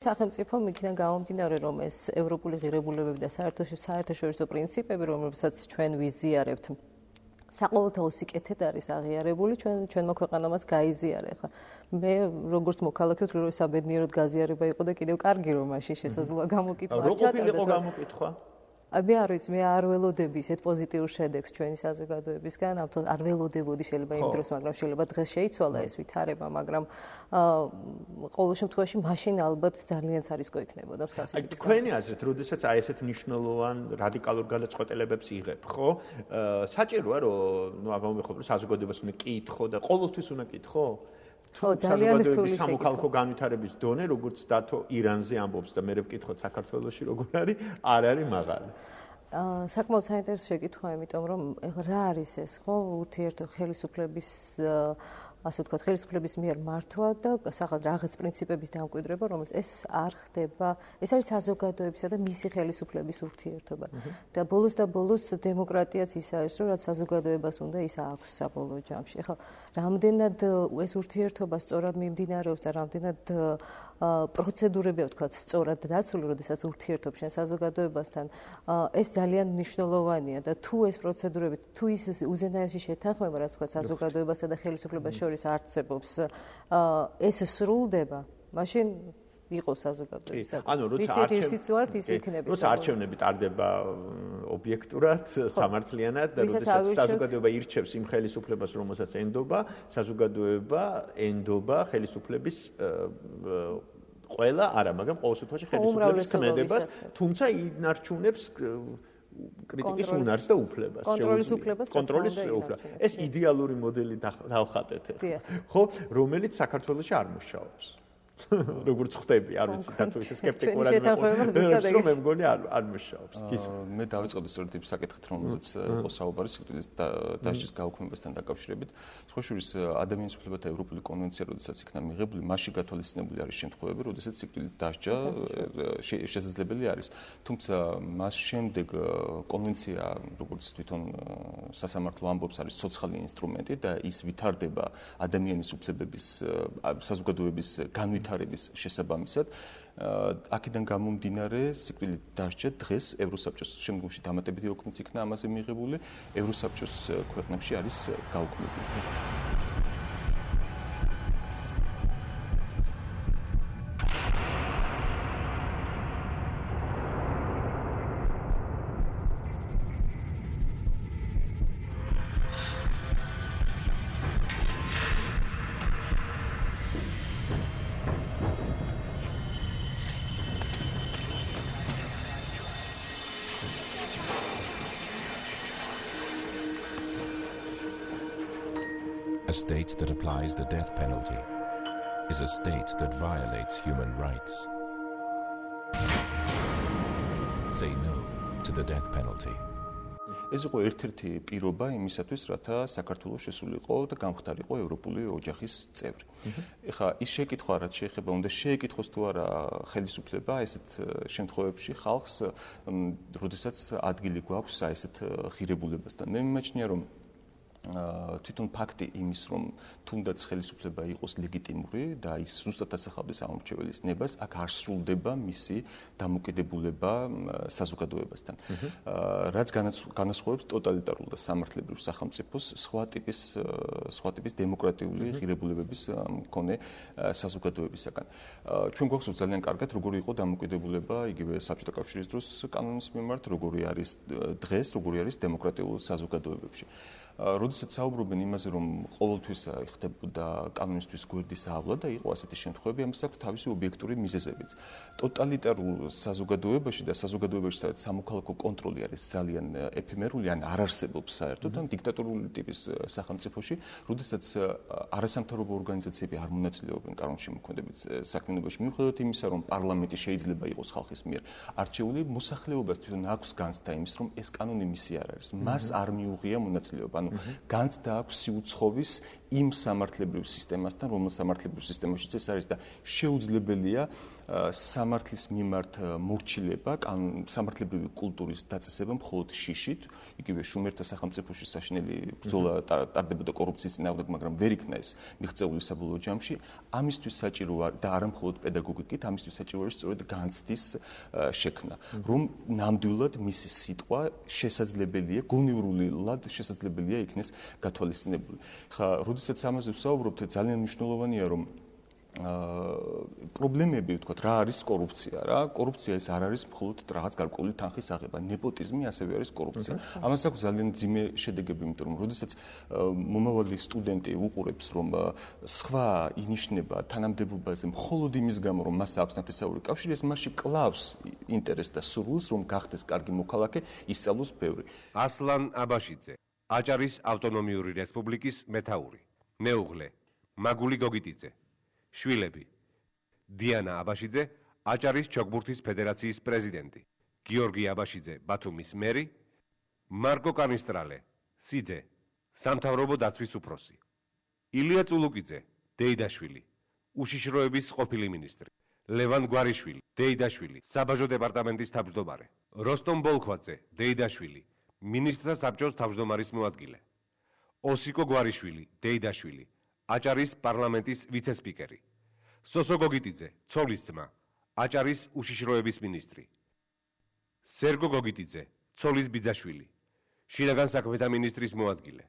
სახელმწიფო იქიდან გამომდინარე, რომ ეს ევროპული ღირებულებები და საერთაშორისო პრინციპები, რომლებსაც ჩვენ ვიზიარებთ, საყოველთაო სიკეთედ არის აღიარებული, ჩვენმა ქვეყანამაც გაიზიარა. ხა მე როგორც მოქალაქე ვთქვი, რომ საბედნიეროდ გაზიარება იყო და კიდევ კარგი რომ მაშინ შესაძლოა გამოკითხვა არ ჩატარდა. როგორ იყო გამოკითხვა? მე არ ვიცი, მე არ ველოდები ესეთ პოზიტიურ შედეგს ჩვენი საზოგადოებისგან, ამიტომ არ ველოდებოდი შეიძლება იმ დროს, მაგრამ შეიძლება დღეს შეიცვალა ეს ვითარება, მაგრამ ყოველ შემთხვევაში მაშინ ალბათ ძალიან სარისკო იქნებოდა მსგავსი ტიპის. თქვენი აზრით, როდესაც აი ესეთ მნიშვნელოვან რადიკალურ გადაწყვეტილებებს იღებ, ხო? საჭიროა რომ აღარ მეხობ რომ საზოგადოებას უნდა კითხო და ყოველთვის უნდა კითხო? ხო, ძალიან რთული სამოქალაქო განვითარების დონე, როგორც დათო ირანზე ამბობს და მე ვკითხოთ საქართველოში როგორ არის, არ არის მაღალი. საკმაოდ საინტერესო შეკითხვა, იმიტომ რომ რა არის ეს, ხო, ურთიერთო ხელისუფლების ასე ვთქვათ, ხელისუფლების მიერ მართვა და სახალხო რაღაც პრინციპების დამკვიდრება, რომელიც ეს არ ხდება, ეს არის საზოგადოებისა და მისი ხელისუფლების ურთიერთობა. და ბოლოს დემოკრატიაც ის არის, რომ რაც საზოგადოებას უნდა, ის აქვს საბოლოო ჯამში. ახლა რამდენად ეს ურთიერთობა სწორად მიმდინარეობს და რამდენად პროცედურები, ვთქვათ, სწორად დაცული, როდესაც ურთიერთობ შენ საზოგადოებასთან, ეს ძალიან მნიშვნელოვანია და თუ ეს პროცედურები, თუ ის უზენაესი შეთანხმება, რაც ვთქვათ, საზოგადოებასა და ხელისუფლებას შორის არცებობს, ეს სრულდება, მაშინ იყო საზოგადოებისა. ანუ როცა არჩევნები ტარდება ობიექტურად, სამართლიანად და როდესაც საზოგადოება ირჩევს იმ ხელისუფლებას, რომელსაც ენდობა, საზოგადოება ენდობა ხელისუფლების ყველა არა, მაგრამ ყოველ შემთხვევაში ხელისუფლების ქმედებას, თუმცა ინარჩუნებს კრიტიკის უნარს და უფლებას. კონტროლის უფლებას. ეს იდეალური მოდელი დავხატეთ. ხო, რომელიც საქართველოში არ მუშაობს. როგორც ხვდები, არ ვიცი, და თუ ისე სკეპტიკურად მე მგონი არ მუშაობს. მე დავიწყოთ სწორედ იმ საკითხით, რომელზეც იყო საუბარი სიკვდილის დასჯის გაუქმებასთან დაკავშირებით. სხვა შორის ადამიანის უფლებათა ევროპული კონვენცია, როდესაც იქნა მიღებული, მასში გათვალისწინებული არის შემთხვევები, როდესაც სიკვდილის დასჯა შესაძლებელი არის. თუმცა მას შემდეგ კონვენცია, როგორც თვითონ სასამართლო ამბობს, არის ცოცხალი ინსტრუმენტი და ის ვითარდება ადამიანის უფლებების საზოგადოების განვითარების შესაბამისად. აქედან გამომდინარე, სიკვდილით დასჯა დღეს ევროსაბჭოს შემდგომში დამატებითი დოკუმენტიც იქნა ამაზე მიღებული, ევროსაბჭოს ქვეყნებში არის გაუქმებული. A state that applies the death penalty is a state that violates human rights. Say no to the death penalty. ეს იყო ერთ-ერთი პირობა იმისათვის, რათა საქართველოს შესულიყო და გამხდარიყო ევროპული ოჯახის წევრი. ეხლა ის შეკითხვა, რაც შეეხება, უნდა შეეკითხოს თუ არა ხელისუფლება ესეთ შემთხვევებში ხალხს, როდესაც ადგილი გვაქვს ესეთ ღირებულებასთან. მე მიმაჩნია, რომ თვითონ ფაქტი იმის, რომ თუნდაც ხელისუფლება იყოს ლეგიტიმური და ის ზუსტად ასახავდეს ამორჩეველის ნებას, აქ არ სრულდება მისი დამოკიდებულება საზოგადოებასთან. რაც განასხვავებს ტოტალიტარულ და სამართლებრივ სახელმწიფოს სხვა ტიპის დემოკრატიული ღირებულებების მქონე საზოგადოებისაგან. ჩვენ გვახსოვს ძალიან კარგად, როგორი იყო დამოკიდებულება იგივე საბჭოთა კავშირის დროს კანონის მიმართ, როგორი არის დღეს, როგორი არის დემოკრატიულ საზოგადოებებში. როდესაც საუბრობენ იმაზე, რომ ყოველთვის ხდებოდა კანონისთვის გვერდის ავლა და იყო ასეთი შემთხვევები, ამას აქვს თავისი ობიექტური მიზეზებიც. ტოტალიტარულ საზოგადოებაში და საზოგადოებაში, სადაც სამოქალაქო კონტროლი არის ძალიან ეფემერული, ან არ არსებობს საერთოდ, ან დიქტატორული ტიპის სახელმწიფოში, როდესაც არასამთავრობო ორგანიზაციები არ მონაწილეობენ კანონშემოქმედებით საქმიანობაში, მიუხედავად იმისა, რომ პარლამენტი შეიძლება იყოს ხალხის მიერ არჩეული, მოსახლეობას თვითონ აქვს განცდა იმის, რომ ეს კანონი მისი არ არის. მას არ მიუღია მონაწილეობა. განცდა აქვს სიუცხოვის იმ სამართლებრივ სისტემასთან, რომელ სამართლებრივ სისტემაშიც ეს არის და შეუძლებელია სამართლის მიმართ მორჩილება, სამართლებრივი კულტურის დაწესება მხოლოდ შიშით, იგივე შუმერთა სახელმწიფოში საშინელი ბრძოლა ტარდებოდა კორუფციის წინააღმდეგ, მაგრამ ვერ იქნა ეს მიღწეული საბოლოო ჯამში. ამისთვის საჭიროა და არა მხოლოდ პედაგოგიკით, ამისთვის საჭირო არის სწორედ განცდის შექმნა, რომ ნამდვილად მისი სიტყვა შესაძლებელია, გონივრულად შესაძლებელია იქნეს გათვალისწინებული. ხა, როდესაც ამაზე ვსაუბრობთ, ძალიან მნიშვნელოვანია, რომ პრობლემები, ვთქვათ, რა არის კორუფცია, რა? კორუფცია ეს არ არის მხოლოდ რაღაც გარკვეული თანხის აღება, ნეპოტიზმი ასევე არის კორუფცია. ამას აქვს ძალიან ძიმე შედეგები, იმიტომ რომ როდესაც მომავალი სტუდენტი უყურებს, რომ სხვა ინიშნება თანამდებობაზე მხოლოდ იმის გამო, რომ მას აქვს ნათესაური კავშირი, ეს მასში კლავს ინტერესს და სურვილს, რომ გახდეს კარგი მოქალაქე, ისწავლოს ბევრი. ასლან აბაშიძე, აჭარის ავტონომიური რესპუბლიკის მეთაური, მეუღლე, მაგული გოგიტიძე. შვილები: დიანა აბაშიძე, აჭარის ჩოგბურთის ფედერაციის პრეზიდენტი, გიორგი აბაშიძე, ბათუმის მერი, მარკო კანისტრალე, სიძე, სამთავრობო დაცვის უფროსი, ილია წულუკიძე, დეიდაშვილი, უშიშროების ყოფილი მინისტრი, ლევან გვარიშვილი, დეიდაშვილი, საბაჟო დეპარტამენტის თავმჯდომარე, როსტომ ბოლქვაძე, დეიდაშვილი, მინისტრთა საბჭოს თავმჯდომარის მოადგილე, ოსიკო გვარიშვილი, დეიდაშვილი, აჭარის პარლამენტის ვიცე-სპიკერი, სოსო გოგიტიძე, ცოლის ძმა, აჭარის უშიშროების მინისტრი, სერგო გოგიტიძე, ცოლის ბიძაშვილი, შინაგან საქმეთა მინისტრის მოადგილე,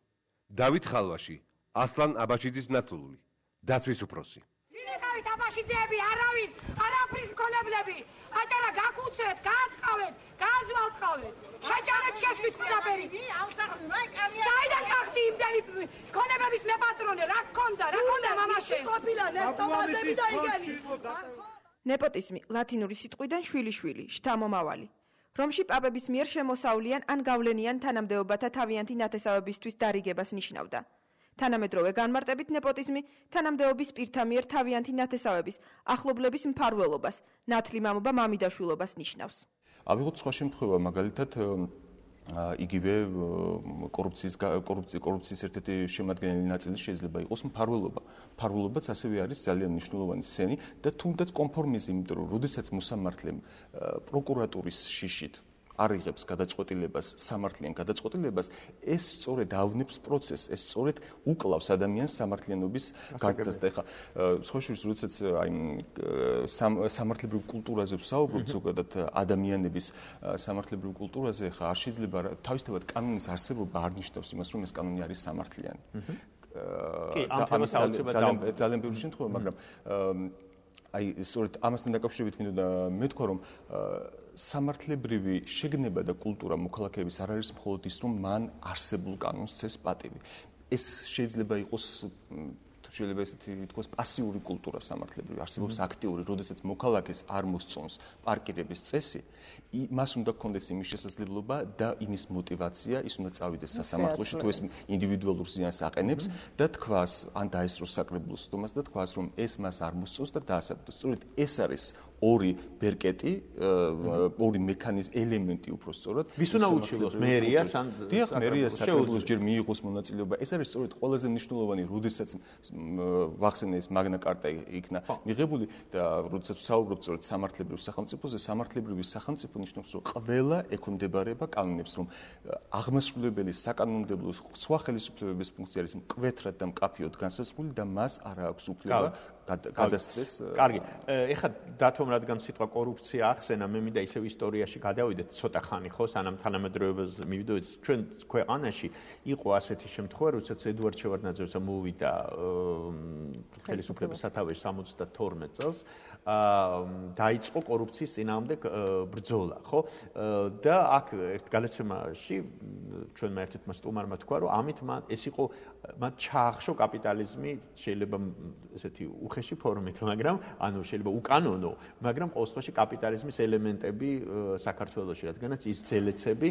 დავით ხალვაში, ასლან აბაშიძის ნათლული, დაცვის უფროსი. ვინახავით აბაშიძეები, არავინ, არაფრის მქონებლები, აჭარა გაქუცეთ, გაატყავეთ, გააძვალტყავეთ, შეჭამეთ შესვით ყველაფერი. საიდან გახდი იმდენი მქონებების მეპატრონე, რა გქონდა მამაშენ? ნეპოტიზმი ლათინური სიტყვიდან შვილი-შვილი, შთამომავალი. რომში პაპების მიერ შემოსავლიან ან გავლენიან თანამდებობათა თავიანთი ნათესავებისთვის დარიგებას ნიშნავდა. თანამედროვე განმარტებით ნეპოტიზმი თანამდებობის პირთა მიერ თავიანთი ნათესავების ახლობლების მფარველობას, ნათლი მამობა მამიდაშვილობას ნიშნავს. ავიღოთ სხვა შემთხვევა, მაგალითად იგივე კორუფციის ერთ-ერთი შემადგენელი ნაწილი შეიძლება იყოს მფარველობა. მფარველობაც ასევე არის ძალიან მნიშვნელოვანი სცენი და თუნდაც კონფორმიზმი, იმიტომ რომ როდესაც მოსამართლემ პროკურატურის შიშით არ იღებს გადაწყვეტილებას, სამართლიან გადაწყვეტილებას, ეს სწორედ ავნებს პროცესს, ეს სწორედ უკლავს ადამიანს სამართლიანობის გაგრძელებას. და ეხლა სხვა შორის, როდესაც სამართლებრივ კულტურაზე ვსაუბრობთ, ზოგადად ადამიანების სამართლებრივ კულტურაზე, ეხლა არ შეიძლება თავისთავად კანონის არსებობა არ ნიშნავს იმას, რომ ეს კანონი არის სამართლიანი. კი, ამ თემას აუცილებლად ძალიან ბევრი შემთხვევა, მაგრამ აი სწორედ ამასთან დაკავშირებით მინდოდა მეთქვა, რომ სამართლებრივი შეგნება და კულტურა მოქალაქეების არ არის მხოლოდ ის, რომ მან არსებულ კანონს წეს პატივი. ეს შეიძლება იყოს შეიძლება ესეთი თქოს პასიური კულტურა სამართლებრივი, არსებობს აქტიური, როდესაც მოქალაქეს არ მოსწონს პარკირების წესი, მას უნდა გქონდეს იმის შესაძლებლობა და იმის мотиваცია, ის უნდა წავიდეს სასამართლოში, თუ ეს ინდივიდუალურ ზიანს აყენებს და თქვას, ან დაესწროს საკრებულოს სტომას და თქვას, რომ ეს მას არ მოსწონს და დაასაბუთოს. სწორედ ეს არის ორი ბერკეტი, ორი მექანიზმი, ელემენტი უფრო სწორად. ვის უნდა უჩილოს, მერიას ან დიახ, მერიას საკრებულოს ჯერ მიიღოს მონაწილეობა. ეს არის სწორედ ყველაზე მნიშვნელოვანი, როდესაც ვახსენე ეს მაგნა კარტა იქნა მიღებული და როდესაც ვსაუბრობთ სწორედ სამართლებრივ სახელმწიფოზე, სამართლებრივი სახელმწიფო ნიშნავს, რომ ყველა ექვემდებარება კანონებს, რომ აღმასრულებელი საკანონმდებლო სხვა ხელისუფლებების ფუნქცია არის მკვეთრად და მკაფიოდ განსაზღვრული და მას არ აქვს უფლება გადასცეს. კარგი. ეხლა დათომ რადგან სიტყვა კორუფცია ახსენა, მე მინდა ისევ ისტორიაში გადავიდეთ ცოტა ხანი ხო, სანამ თანამედროვეობაზე მივიდოდეთ. ჩვენ ქვეყანაში იყო ასეთი შემთხვევა, როდესაც ედუარდ შევარდნაძე მოვიდა ხელისუფლების სათავეში 72 წელს, დაიწყო კორუფციის წინააღმდეგ ბრძოლა, ხო? და აქ ერთ გადაცემაში ჩვენმა ერთ-ერთმა სტუმარმა თქვა, რომ ამით ეს იყო მათ ჩაახშო კაპიტალიზმი, შეიძლება ესეთი უხეში ფორმით, მაგრამ ანუ შეიძლება უკანონო, მაგრამ ყოველ შემთხვევაში კაპიტალიზმის ელემენტები საქართველოში, რადგანაც ის ძელეცები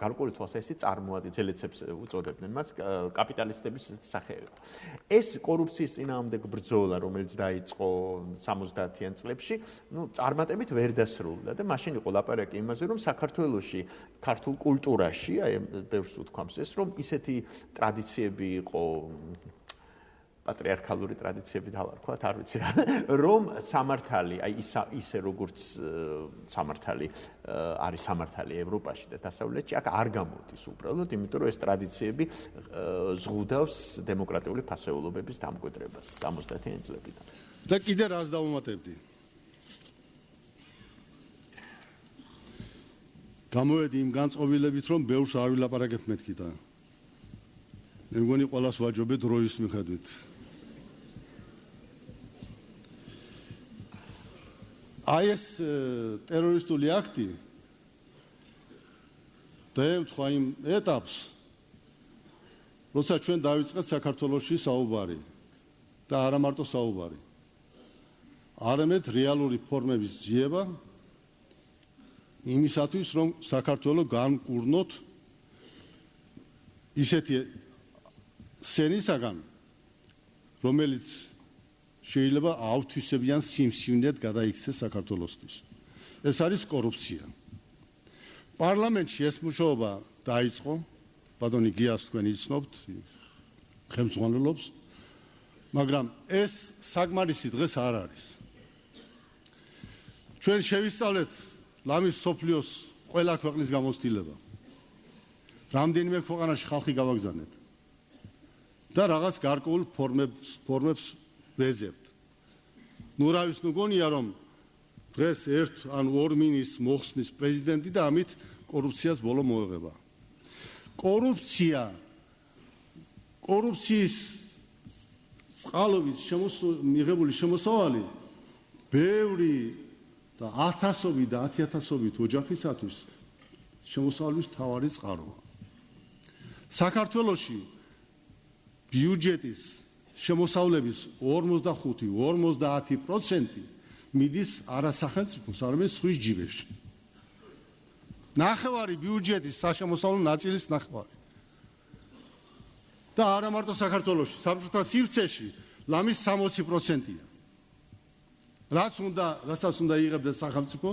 გარკვეული თვალსაზრისით წარმოადგენენ, ძელეცებს უწოდებდნენ მას კაპიტალისტების სახეები. ეს კორუფციის წინააღმდეგ ბრძოლა, რომელიც დაიწყო 70-იან წლებში, წარმატებით ვერ დასრულდა და მაშინ იყო ლაპარაკი იმაზე, რომ საქართველოში, ქართულ კულტურაში, აი ბევრს უთქვამს ეს, რომ ისეთი ტრადიციები იყო პატრიარქალური ტრადიციები დავარქვათ, არ ვიცი რა, რომ სამართალი, აი ისე როგორც სამართალი არის სამართალი ევროპაში და დასავლეთში, აქ არ გამოდის უბრალოდ, იმიტომ რომ ეს ტრადიციები ზღუდავს დემოკრატიული ფასეულობების დამკვიდრებას 70-იან წლებიდან. და კიდე რას დავუმატებდი? გამოვედი იმ განწყობილებით, რომ ბევრს არ ვილაპარაკებ მეთქი და მე მგონი ყველას ვაჯობებ დროის მიხედვით. აი ეს ტერორისტული აქტი დაემთხვა იმ ეტაპს, როცა ჩვენ დავიწყეთ საქართველოში საუბარი და არა მარტო საუბარი, არამედ რეალური ფორმების ძიება იმისათვის, რომ საქართველო განკურნოთ ისეთი სენისაგან, რომელიც შეიძლება ავთვისებიან სიმსივნედ გადაიქცეს საქართველოსთვის. ეს არის კორუფცია. პარლამენტში ეს მუშაობა დაიწყო, ბატონი გიას თქვენ იცნობთ, ხელმძღვანელობს, მაგრამ ეს საკმარისი დღეს არ არის. ჩვენ შევისწავლეთ ლამის სოფლიოს ყველა ქვეყნის გამოცდილება. რამდენიმე ქვეყანაში ხალხი გავაგზავნეთ და რაღაც გარკვეულ ფორმებს ვეძებთ. ნუ რა ვიცი, ნუ გონია რომ დღეს ერთ ან ორ მინისტრს მოხსნის პრეზიდენტი და ამით კორუფციას ბოლო მოეღება. კორუფციის წყალობით მიღებული შემოსავალი ბევრი და 1000-ობით და 10000-ობით ოჯახისათვის შემოსავლის მთავარი წყაროა. საქართველოში ბიუჯეტის შემოსავლების 45-50% მიდის არა სახელმწიფოს, არამედ სხვის ჯიბეში. ნახევარი ბიუჯეტის საშემოსავლო ნაწილის ნახევარი. და არა მარტო საქართველოში, საბჭოთა სივრცეში ლამის 60%-ია. რასაც უნდა იღებდეს სახელმწიფო,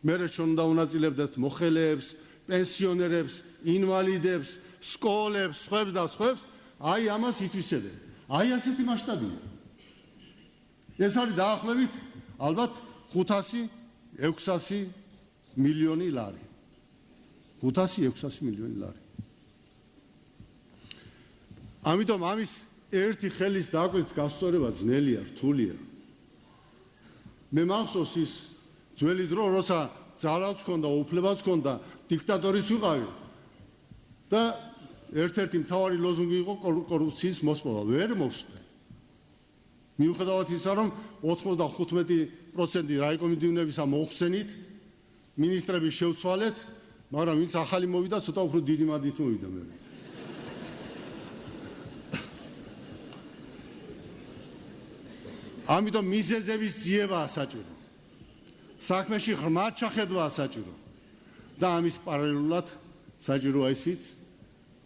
მერე ჩვენ უნდა უნაწილებდეთ მოხელეებს, პენსიონერებს, ინვალიდებს, სკოლებს, სხვებს და სხვებს, აი ამას ითვისებენ. აი ასეთი მასშტაბია. ეს არის დაახლოებით ალბათ 500-600 მილიონი ლარი. 500-600 მილიონი ლარი. ამიტომ ამის ერთი ხელის დაკვეთ გასწორება ძნელია, რთულია. მე მახსოვს ის ძველი დრო, როცა ძალაც ჰქონდა, უფლებაც ჰქონდა, დიქტატორის ვიყავი და ერთ-ერთი მთავარი ლოზუნგი იყო კორუფციის მოსპოვა. ვერ მოვსწრე. მიუხედავად ისა, რომ 95% რაიკომენდირებისა მოხსენით, მინისტრების შევცვალეთ, მაგრამ ვინც ახალი მოვიდა, ცოტა უფრო დიდი მადით მოვიდა მე. ამიტომ მიზეზების ძიებაა საჭირო. საქმეში ღრმად ჩახედვაა საჭირო. და ამის პარალელურად საჭიროა ისიც,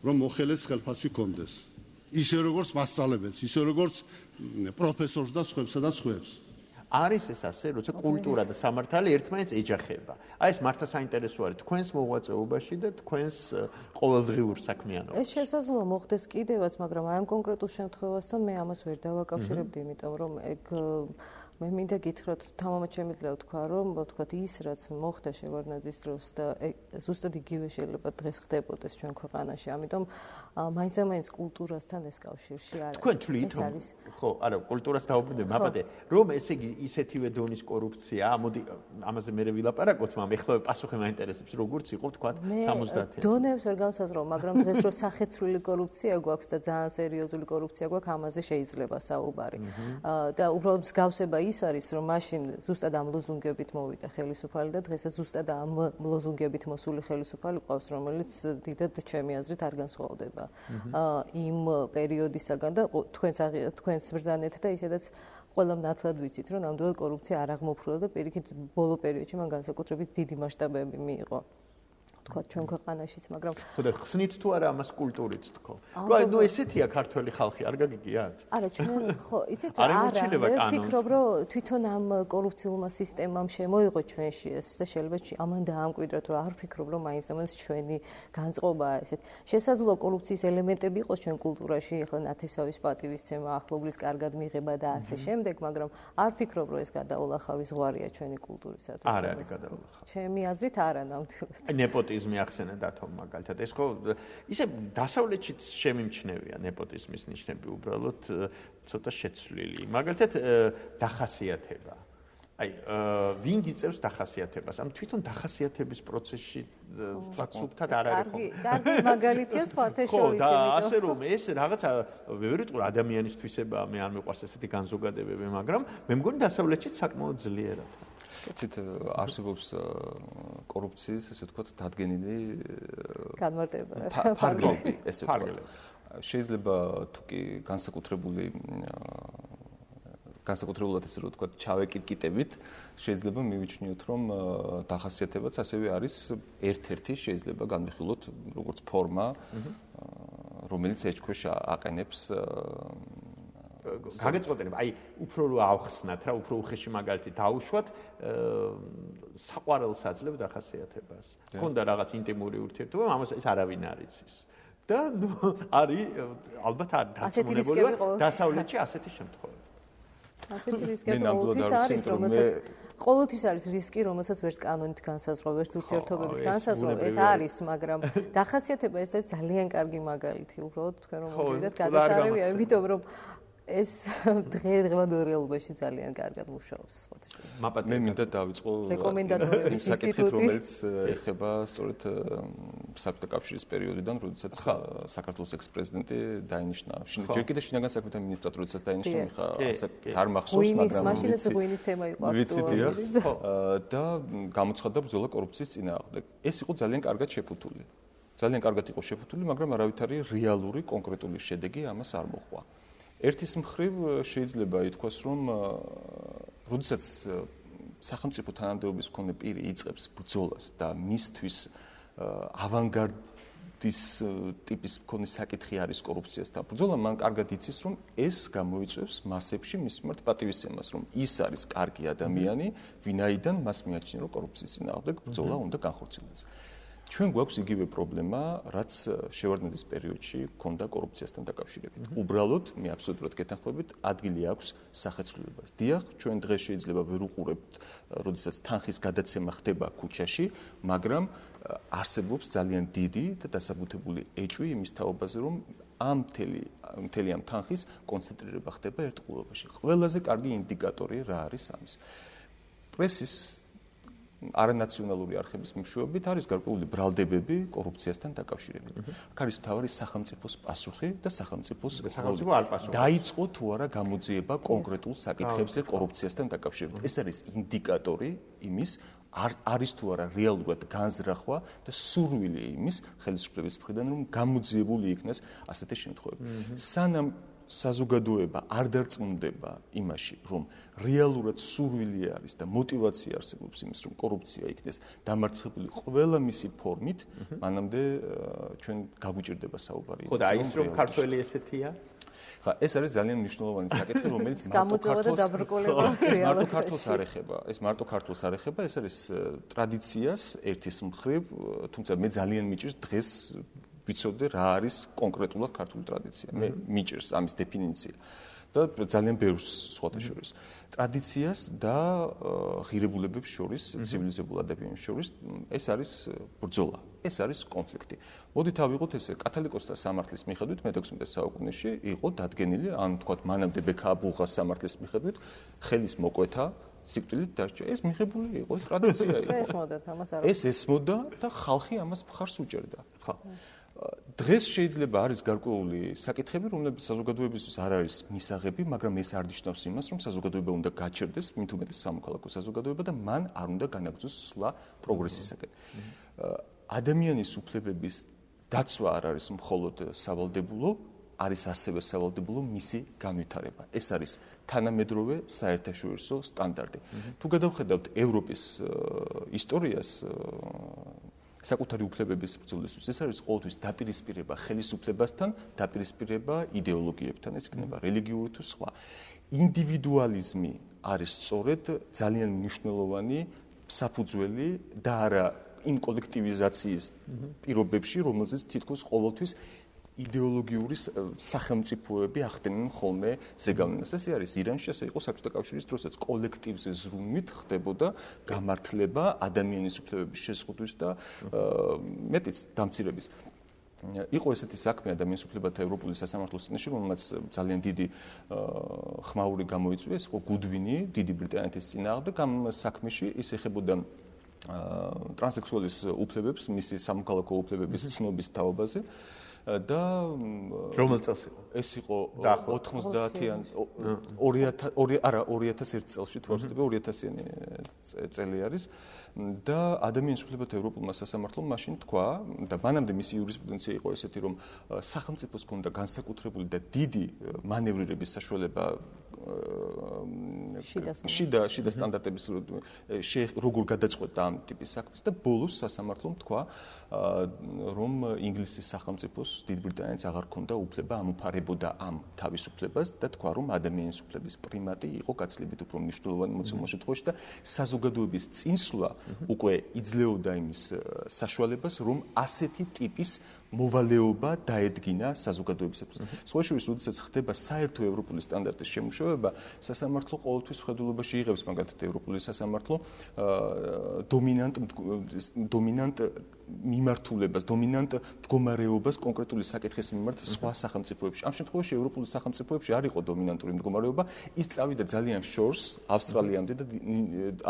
რომ მოხელეს ხელფასი კონდეს. ისე როგორც მასწავლებელს, ისე როგორც პროფესორს და სხვებსა და სხვებს. არის ეს ასე, როცა კულტურა და სამართალი ერთმანეთს ეჯახება. აი ეს მართა საინტერესო არის თქვენს მოღვაწეობაში და თქვენს ყოველდღიურ საქმიანობაში. ეს შესაძლოა მოხდეს კიდევაც, მაგრამ აი ამ კონკრეტულ შემთხვევასთან მე ამას ვერ დავაკავშირებდი, იმიტომ რომ ეგ მე მინდა გითხრათ, თამამად შემიძლია ვთქვა, რომ ვთქვათ ის, რაც მოხდა შევარდნაძის დროს და ზუსტად იგივე შეიძლება დღეს ხდებოდეს ჩვენ ქვეყანაში. ამიტომ მაინც კულტურასთან ეს კავშირში არ არის. თქვენ თვლით, ხო, არა, კულტურას დავუბრუნდეთ, მაპატე, რომ ესე იგი ისეთივე დონის კორუფცია, მოდი ამაზე მე ვილაპარაკოთ, მაგრამ ეხლა პასუხი მაინტერესებს, როგორც იყო, ვთქვათ, 70-იან. დონებს ვერ განსაზღვრავ, მაგრამ დღეს რო სახეცვლილი კორუფცია გვაქვს და ძალიან სერიოზული კორუფცია გვაქვს, ამაზე შეიძლება საუბარი. და უბრალოდ მსგავსება ის არის, რომ მაშინ ზუსტად ამ ლოზუნგებით მოვიდა ხელისუფალი და დღესაც ზუსტად ამ ლოზუნგებით მოსული ხელისუფალი ყავს, რომელიც დიდად ჩემი აზრით არ განსხვავდება იმ პერიოდისაგან და თქვენს ბრძანეთ და ისედაც ყველა ნათლად ვიცით, რომ ნამდვილად კორუფცია არ აღმოფხვრილა და პირიქით ბოლო პერიოდში მან განსაკუთრებით დიდი მასშტაბები მიიღო. თქვა ჩვენ ქვეყანაშიც, მაგრამ ხოდა ხსნით თუ არა ამას კულტურით თქო. ნუ ესეთია ქართველი ხალხი, არ გაგიგიათ? არა, ჩვენ ხო, იცით რა, არა, ვფიქრობ, რომ თვითონ ამ კორუფციულმა სისტემამ შემოიღო ჩვენში ეს და შეიძლება ამან დაამკვიდროთ, რომ არ ვფიქრობ, რომ მაინც და მაინც ჩვენი განწყობაა ესეთ. შესაძლოა კორუფციის ელემენტები იყოს ჩვენ კულტურაში, ახლა ნათესავის პატივისცემა, ახლობლის კარგად მიღება და ასე შემდეგ, მაგრამ არ ვფიქრობ, რომ ეს გადაოლახავი ზღვარია ჩვენი კულტურისათვის. არ არის გადაოლახავი. ჩემი აზრით არა ნამდვილად. ნეპოტიზმი ახსენა დათომ მაგალითად. ეს ხო ისე დასავლეთშიც შემიმჩნევია ნეპოტიზმის ნიშნები უბრალოდ ცოტა შეცვლილი. მაგალითად დახასიათება. აი, ვინ გიწევს დახასიათებას? ამ თვითონ დახასიათების პროცესში სუბთად არ არის ხო? კარგი მაგალითია სხვათა შორის, იმიტომ. ხო, და ასე რომ ეს რაღაცა ბევრი ტყუილ ადამიანის თვისებაა, მე არ მიყვარს ესეთი განზოგადებები, მაგრამ მე მგონი დასავლეთშიც საკმაოდ ძლიერად. იცით, არსებობს კორუფციის, ესე ვთქვათ, დადგენილი განმარტება. ფარგლები, ესე ვთქვათ. შეიძლება თუ კი განსაკუთრებულად ესე რომ ვთქვათ, ჩავეკიდკიტებით, შეიძლება მივიჩნიოთ, რომ დახასიათებაც ასევე არის ერთ-ერთი შეიძლება განვიხილოთ როგორც ფორმა, რომელიც ეჭქვეშ აყენებს გაგეწყვეტინებ, აი, უფრო რო ავხსნათ რა, უფრო უხეში მაგალითი დაუშვათ, საყვარელს აძლევ დახასიათებას. ქონდა რაღაც ინტიმური ურთიერთობა, ამას ეს არავინ არ იცის. და არის ალბათ არ დაწუნებულია დასავლეთში ასეთი შემთხვევები. ასეთი რისკები ყოველთვის არის რისკი, რომელსაც ვერც კანონით განსაზღვრა, ვერც ურთიერთობებით განსაზღვრა, ეს არის, მაგრამ დახასიათება ეს არის ძალიან კარგი მაგალითი, უბრალოდ თქვენ რომ მოგიდათ გადასარევია, იმიტომ რომ ეს დღევანდელ რეალობაში ძალიან კარგად მუშაობს სხვათა. მე მინდა დავიწყო რეკომენდატორების ინსტიტუტი, რომელიც ეხება სწორედ საბჭოთა კავშირის პერიოდიდან, როდესაც საქართველოს ექს-პრეზიდენტი დაინიშნა. ჯერ კიდევ შინაგან საქმეთა მინისტრად როდესაც დაინიშნა, მიხა არ მახსოვს, მაგრამ მაშინაც ღვინის თემა იყო აქტუალური. და გამოცხადდა ბრძოლა კორუფციის წინააღმდეგ. ეს იყო ძალიან კარგად შეფუთული. ძალიან კარგად იყო შეფუთული, მაგრამ არავითარი რეალური კონკრეტული შედეგი ამას არ მოჰყვა. ერთის მხრივ შეიძლება ითქვას, რომ როდესაც სახელმწიფო თანამდებობის მქონე პირი იწყებს ბრძოლას და მისთვის ავანგარდის ტიპის მქონე საკითხი არის კორუფციასთან ბრძოლა, მან კარგად იცის, რომ ეს გამოიწვევს მასებში მის მიმართ პატივისცემას, რომ ის არის კარგი ადამიანი, ვინაიდან მას მიაჩნია, რომ კორუფციის წინააღმდეგ ბრძოლა უნდა განხორციელდეს. ჩვენ გვაქვს იგივე პრობლემა, რაც შევარდნაძის პერიოდში ჰქონდა კორუფციასთან დაკავშირებით. უბრალოდ, მე აბსოლუტურად გეთანხმებით, ადგილი აქვს სახეცვლილებას. დიახ, ჩვენ დღეს შეიძლება ვერ უყურებთ, როდესაც თანხის გადაცემა ხდება ქუჩაში, მაგრამ არსებობს ძალიან დიდი და დასაბუთებული ეჭვი იმის თაობაზე, რომ მთელი ამ თანხის კონცენტრირება ხდება ერთ ყურობაში. ყველაზე კარგი ინდიკატორი რა არის ამის? პრესის არანაციონალური არხების მეშვეობით არის გარკვეული ბრალდებები კორუფციასთან დაკავშირებით. აქ არის მთავარი სახელმწიფოს პასუხი და სახელმწიფოს არ პასუხი. დაიწყო თუ არა გამოძიება კონკრეტულ საკითხებზე კორუფციასთან დაკავშირებით. ეს არის ინდიკატორი იმის, არის თუ არა რეალურად განზრახვა და სურვილი იმის ხელისუფლების მხრიდან, რომ გამოძიებული იქნას ასეთი შემთხვევები. სანამ საზოგადოება არ დარწმუნდება იმაში, რომ რეალურად სურვილი არის და мотиваცია არსებობს იმის, რომ კორუფცია იქნეს დამარცხებული ყველა მისი ფორმით, მანამდე ჩვენ გაგვიჭირდება საუბარი. ხო და აი ის რომ ქართველი ესეთია? ხა, ეს არის ძალიან მნიშვნელოვანი საკითხი, რომელიც მარტო ქართულს არ ეხება. ეს მარტო ქართულს არ ეხება, ეს არის ტრადიციას ერთის მხრივ, თუმცა მე ძალიან მიჭირს დღეს ვიცოდე რა არის კონკრეტულად ქართული ტრადიცია. მე მიჭირს ამის დეფინიცია და ძალიან ბევრს სხვათა შორის. ტრადიციას და ღირებულებებს შორის, ცივილიზებულ ადამიანებს შორის ეს არის ბრძოლა, ეს არის კონფლიქტი. მოდით ავიღოთ ესე, კათოლიკოსთა სამართლის მიხედვით მე-16 საუკუნეში იყო დადგენილი, ან თქვათ მანამდე ბექააბუღას სამართლის მიხედვით ხელის მოკვეთა სიკვდილით დასჯა. ეს მიღებული იყო, ეს ტრადიცია იყო. ეს ესმოდა და ხალხი ამას მხარს უჭერდა. ხო. დღეს შეიძლება არის გარკვეული საკითხები, რომლებიც საზოგადოებისთვის არ არის მისაღები, მაგრამ ეს არ ნიშნავს იმას, რომ საზოგადოება უნდა გაჩერდეს, მით უმეტეს სამოქალაქო საზოგადოება და მან არ უნდა განაგრძოს სვლა პროგრესისაკენ. ადამიანის უფლებების დაცვა არ არის მხოლოდ სავალდებულო, არის ასევე სავალდებულო მისი განვითარება. ეს არის თანამედროვე საერთაშორისო სტანდარტი. თუ გადავხედავთ ევროპის ისტორიას, საკუთარი უფლებების ბრძოლისთვის. ეს არის ყოველთვის დაპირისპირება ხელისუფლებასთან, დაპირისპირება იდეოლოგიებთან, ეს იქნება რელიგიური თუ სხვა. ინდივიდუალიზმი არის სწორედ ძალიან მნიშვნელოვანი საფუძველი და არა იმ კოლექტივიზაციის პირობებში, რომელზეც თითქოს ყოველთვის იდეოლოგიური სახელმწიფოები ახდენენ ხოლმე ზეგავლენას. ეს არის ირანში, ასე იყო საბჭოთა კავშირის დროსაც კოლექტივზე ზრუნვით ხდებოდა გამართლება ადამიანის უფლებების შეზღუდვის და მეტიც დამცირების. იყო ესეთი საქმე ადამიანის უფლებათა ევროპული სასამართლოს წინაშე, რომელმაც ძალიან დიდი ხმაური გამოიწვია, ეს იყო გუდვინი დიდი ბრიტანეთის წინააღმდეგ. ამ საქმეში ის ეხებოდა ტრანსექსუალის უფლებებს, მისი სამოქალაქო უფლებების ცნობის თაობაზე. და რომელ წელს იყო? ეს იყო 90-იან 2001 წელში თუ არ ვცდები 2000-იანი წელი არის და ადამიანის უფლებათა ევროპულმა სასამართლომ მაშინ თქვა და მანამდე მისი იურისპრუდენცია იყო ესეთი რომ სახელმწიფოს ჰქონდა განსაკუთრებული და დიდი მანევრირების საშუალება შიდა სტანდარტების როგორ გადაწყვეტა ამ ტიპის საქმეს და ბოლოს სასამართლომ თქვა რომ ინგლისის სახელმწიფოს დიდ ბრიტანეთს აღარ ჰქონდა უფლება ამოფარებოდა ამ თავისუფლებას და თქვა რომ ადამიანის უფლების პრიმატი იყო გაცილებით უფრო მნიშვნელოვანი მოცემულ შემთხვევაში და საზოგადოების წინსვლა უკვე იძლეოდა იმის საშუალებას რომ ასეთი ტიპის მოვალეობა დაედგინა საზოგადოებისათვის. სხვა შორის, როდესაც ხდება საერთო ევროპული სტანდარტის შემუშავება, სასამართლო ყოველთვის ხედულობაში იღებს მაგალითად ევროპული სასამართლო დომინანტ მიმართულებას, დომინანტ მდგომარეობას კონკრეტული საკითხის მიმართ სხვა სახელმწიფოებში. ამ შემთხვევაში ევროპული სახელმწიფოებში არ იყო დომინანტური მდგომარეობა, ის წავიდა ძალიან შორს ავსტრალიამდე და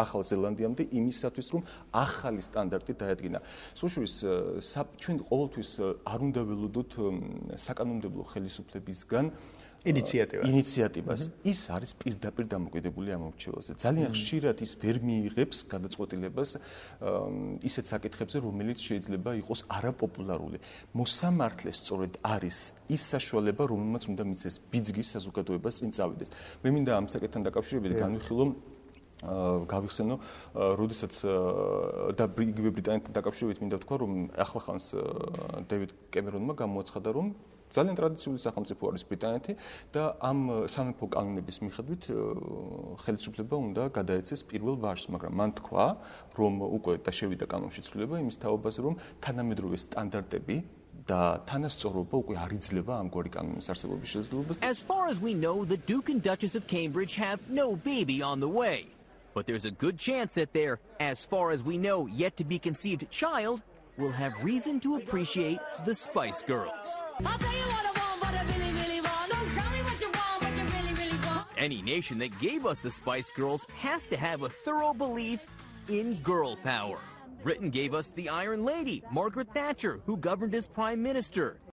ახალ ზელანდიამდე იმისათვის, რომ ახალი სტანდარტი დაედგინა. სხვა შორის, ჩვენ ყოველთვის არ უნდა ველოდოთ საკანონმდებლო ხელისუფლებისგან ინიციატივას. ის არის პირდაპირ დამოკიდებული ამ მორჩილაზე. ძალიან ხშირად ის ვერ მიიღებს გადაწყვეტილებას ისეთ საკითხებზე, რომელიც შეიძლება იყოს არაპოპულარული. მოსამართლეს სწორედ არის ის საშუალება, რომელმაც უნდა მისცეს ბიძგი საზოგადოებას წინ წავიდეს. მე მინდა ამ საკითხთან დაკავშირებით განვიხილო გავიხსენო, როდესაც და იგივე ბრიტანეთთან დაკავშირებით მინდა ვთქვა, რომ ახლახანს დევიდ კემერონმა გამოაცხადა, რომ ძალიან ტრადიციული სახელმწიფო არის ბრიტანეთი და ამ სამეფო კანონების მიხედვით ხელისუფლება უნდა გადაეცეს პირველ ვაჟს, მაგრამ მან თქვა, რომ უკვე და შევიდა კანონში ცვლილება იმის თაობაზე, რომ თანამედროვე სტანდარტები და თანასწორობა უკვე არ იძლევა ამგვარი კანონის არსებობის შესაძლებლობას. As far as we know, the Duke and Duchess of Cambridge have no baby on the way. But there's a good chance that their, as far as we know, yet to be conceived child will have reason to appreciate the Spice Girls. I'll tell you what I want, what I really, really want. So tell me what you want, what you really, really want. Any nation that gave us the Spice Girls has to have a thorough belief in girl power. Britain gave us the Iron Lady, Margaret Thatcher, who governed as Prime Minister.